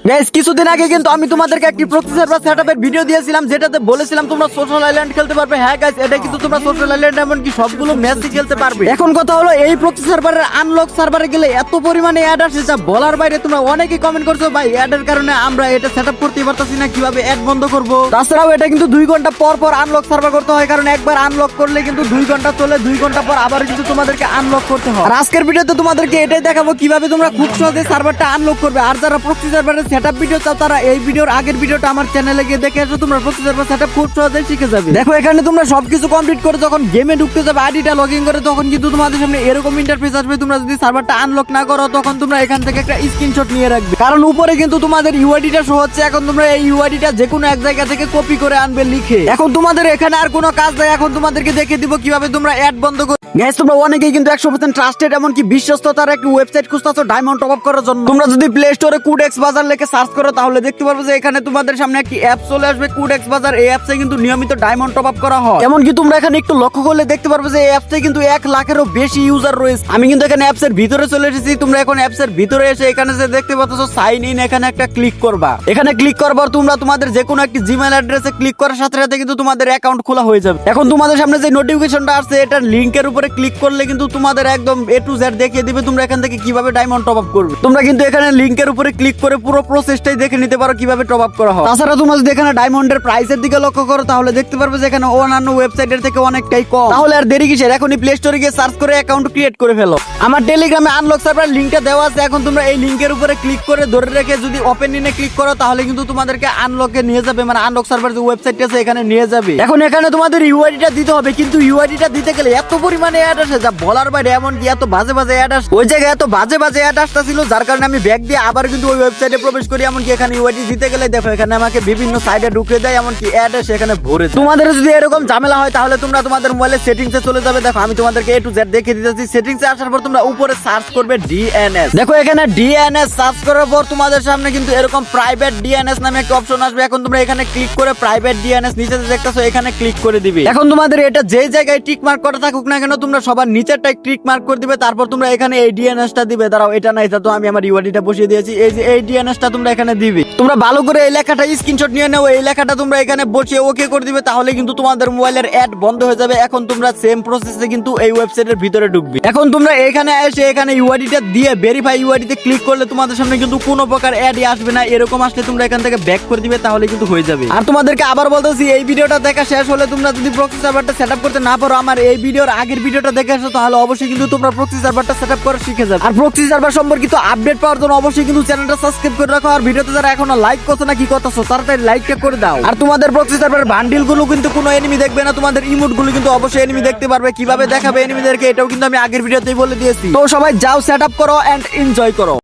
Guys কিছুদিন আগে কিন্তু আমি তোমাদেরকে একটি প্রক্সি সার্ভার সেটআপের ভিডিও দিয়েছিলাম, যেটাতে বলেছিলাম তোমরা সোশ্যাল আইল্যান্ড খেলতে পারবে। হ্যাঁ গাইস, এটা কিন্তু তোমরা সোশ্যাল আইল্যান্ড এমনকি সবগুলো ম্যাচই খেলতে পারবে। এখন কথা হলো, এই প্রক্সি সার্ভারের আনলক সার্ভারে গেলে এত পরিমাণে অ্যাড আসে যা বলার বাইরে। তোমরা অনেকেই কমেন্ট করছো ভাই অ্যাডের কারণে আমরা এটা সেটআপ করতে পারতাছি না, কিভাবে অ্যাড বন্ধ করব। তাছাড়াও এটা কিন্তু 2 ঘন্টা পর পর আনলক সার্ভার করতে হয়, কারণ একবার আনলক করলে কিন্তু 2 ঘন্টা চলে, 2 ঘন্টা পর আবার কিন্তু তোমাদেরকে আনলক করতে হয়। আর আজকের ভিডিওতে তোমাদেরকে এটাই দেখাবো কিভাবে তোমরা খুব সহজে সার্ভারটা আনলক করবে। আর যারা প্রক্সি সার্ভারের সেটআপ ভিডিও চাও তারা এই ভিডিওর আগের ভিডিওটা আমার চ্যানেলে গিয়ে দেখে আসো, তোমরা প্রক্সি সার্ভার সেটআপ খুব সহজেই শিখে যাবে। দেখো এখানে তোমরা সবকিছু কমপ্লিট করে যখন গেমে ঢুকতে যাবে, আইডিটা লগইন করে, তখন কিন্তু তোমাদের সামনে এরকম ইন্টারফেস আসবে। তোমরা যদি সার্ভারটা আনলক না করো তখন তোমরা এখান থেকে একটা স্ক্রিনশট নিয়ে রাখবে, কারণ উপরে কিন্তু তোমাদের ইউআইডিটা শো হচ্ছে। এখন তোমরা এই ইউআইডিটা যে কোনো এক জায়গা থেকে কপি করে আনবে লিখে। এখন তোমাদের এখানে আর কোনো কাজ নাই, এখন তোমাদেরকে দেখে দিব কিভাবে তোমরা অ্যাড বন্ধ করবে। গাইস তোমরা অনেকেই কিন্তু 100% ট্রাস্টেড এমনকি বিশ্বস্ততার একটা ওয়েবসাইট খুঁজতেছো ডায়মন্ড টপ আপ করার জন্য। তোমরা যদি প্লে স্টোরে কুডেক্স বাজার লিখে সার্চ করো তাহলে দেখতে পারবে যে এখানে তোমাদের সামনে একটি অ্যাপ চলে আসবে, কুডেক্স বাজার। এই অ্যাপসে কিন্তু নিয়মিত ডায়মন্ড টপ আপ করা হয়। এমনকি তোমরা এখানে একটু লক্ষ্য করলে দেখতে পারবে যে এই অ্যাপসে কিন্তু 1 লাখেরও বেশি ইউজার রয়েছে। আমি কিন্তু এখানে অ্যাপসের ভিতরে চলে এসেছি। তোমরা এখন অ্যাপসের ভিতরে এসে এখানে যে দেখতে পাচ্ছ সাইন ইন, এখানে একটা ক্লিক করবা। এখানে ক্লিক করবার তোমরা তোমাদের যে কোনো একটি জিমেইল অ্যাড্রেসে ক্লিক করার সাথে সাথে কিন্তু তোমাদের অ্যাকাউন্ট খোলা হয়ে যাবে। এখন তোমাদের সামনে যে নোটিফিকেশনটা আসছে এটার লিংকের উপরে ক্লিক করলে কিন্তু তোমাদের একদম A to Z দেখিয়ে দিবে তোমরা এখান থেকে কিভাবে ডায়মন্ড টপ আপ করবে। তোমরা কিন্তু এখানে লিংকের উপরে ক্লিক করে পুরো প্রসেসটাই দেখে নিতে পারো কিভাবে টপ আপ করা হয়। তাছাড়া তোমরা যদি এখানে ডায়মন্ডের প্রাইসের দিকে লক্ষ্য করো তাহলে দেখতে পারবে যে এখানে অন্যান্য ওয়েবসাইটের থেকে অনেকটাই কম। তাহলে আর দেরি কিসের, এখনই প্লে স্টোরে গিয়ে সার্চ করে অ্যাকাউন্ট ক্রিয়েট করে ফেলো। আমার টেলিগ্রামে আনলক সার্ভার লিংকটা দেওয়া আছে। এখন তোমরা এই লিংকের উপরে ক্লিক করে ধরে রেখে যদি ওপেন ইনে ক্লিক করো তাহলে কিন্তু তোমাদেরকে আনলকে নিয়ে যাবে, মানে আনলক সার্ভার যে ওয়েবসাইট আছে এখানে নিয়ে যাবে। এখন এখানে তোমাদের ইউআইডিটা দিতে হবে, কিন্তু ইউআইডিটা দিতে গেলে এত পরিমাণে অ্যাড আসে যা বলার বাইরে। এমনকি এত বাজে বাজে অ্যাড আসে, ওই জায়গায় এত বাজে বাজে অ্যাড আসতেছিল যার কারণে আমি ব্যাক দিয়ে আবার কিন্তু ওই ওয়েবসাইটে প্রবেশ করি। এমনকি এখানে ইউআইডি দিতে গেলে দেখো এখানে আমাকে বিভিন্ন সাইডে ঢুকে দেয়, এমনকি অ্যাড এসে এখানে ভরে দেয়। তোমাদের যদি এরকম ঝামেলা হয় তাহলে তোমরা তোমাদের মোবাইলের সেটিংসে চলে যাবে। দেখো আমি তোমাদেরকে A to Z দেখিয়ে দিতেছি। সেটিংসে আসার পর তোমরা উপরে সার্চ করবে DNS। দেখো এখানে DNS সার্চ করার পর তোমাদের সামনে কিন্তু এরকম প্রাইভেট DNS নামে একটা অপশন আসবে। এখন তোমরা এখানে ক্লিক করে প্রাইভেট DNS নিচে দেখতেছো এখানে ক্লিক করে দিবে। এখন তোমাদের এটা যে জায়গায় টিক মার্ক করা থাকুক না কেন তোমরা সবার নিচেরটাই টিক মার্ক করে দিবে। তারপর তোমরা এখানে এই DNSটা দিবে। দাঁড়াও, এটা না, এটা তো আমি আমার ইউআইডিটা বসিয়ে দিয়েছি। এই যে এই DNSটা তোমরা এখানে দিবে। তোমরা ভালো করে এই লেখাটা স্ক্রিনশট নিয়ে নাও, এই লেখাটা তোমরা এখানে বসিয়ে ওকে করে দিবে, তাহলে কিন্তু তোমাদের মোবাইলের অ্যাড বন্ধ হয়ে যাবে। এখন তোমরা সেম প্রসেসে কিন্তু এই ওয়েবসাইটের ভিতরে ঢুকবে। এখন তোমরা এখানে এসে এখানে ইউআইডিটা দিয়ে ভেরিফাই ইউআইডিতে ক্লিক করলে তোমাদের সামনে কিন্তু কোনো প্রকার অ্যাডই আসবে না। এরকম আসলে তোমরা এখান থেকে ব্যাক করে দিবে, তাহলে কিন্তু হয়ে যাবে। আর তোমাদেরকে আবার বলতেছি, এই ভিডিওটা দেখা শেষ হলে তোমরা যদি প্রক্সি সার্ভারটা সেটআপ করতে না পারো, আমার এই ভিডিওর আগের ভিডিওটা দেখে আসো, তাহলে অবশ্যই কিন্তু তোমরা প্রক্সি সার্ভারটা সেটআপ করা শিখে যাবে। আর প্রক্সি সার্ভার সম্পর্কিত আপডেট পাওয়ার জন্য অবশ্যই কিন্তু চ্যানেলটা সাবস্ক্রাইব করে রাখো। আর ভিডিওতে যারা এখনো লাইক করছো না কি করতেছো তাড়াতাড়ি লাইকটা করে দাও। আর তোমাদের প্রক্সি সার্ভারের বান্ডিল গুলো কিন্তু কোনো এনিমি দেখবে না, তোমাদের ইমোট গুলো কিন্তু অবশ্যই এনিমি দেখতে পারবে। কিভাবে দেখাবে এনিমিদেরকে এটাও কিন্তু আমি আগের ভিডিওতেই বলে দিয়েছি। তো সবাই যাও সেটআপ করো এন্ড এনজয় করো।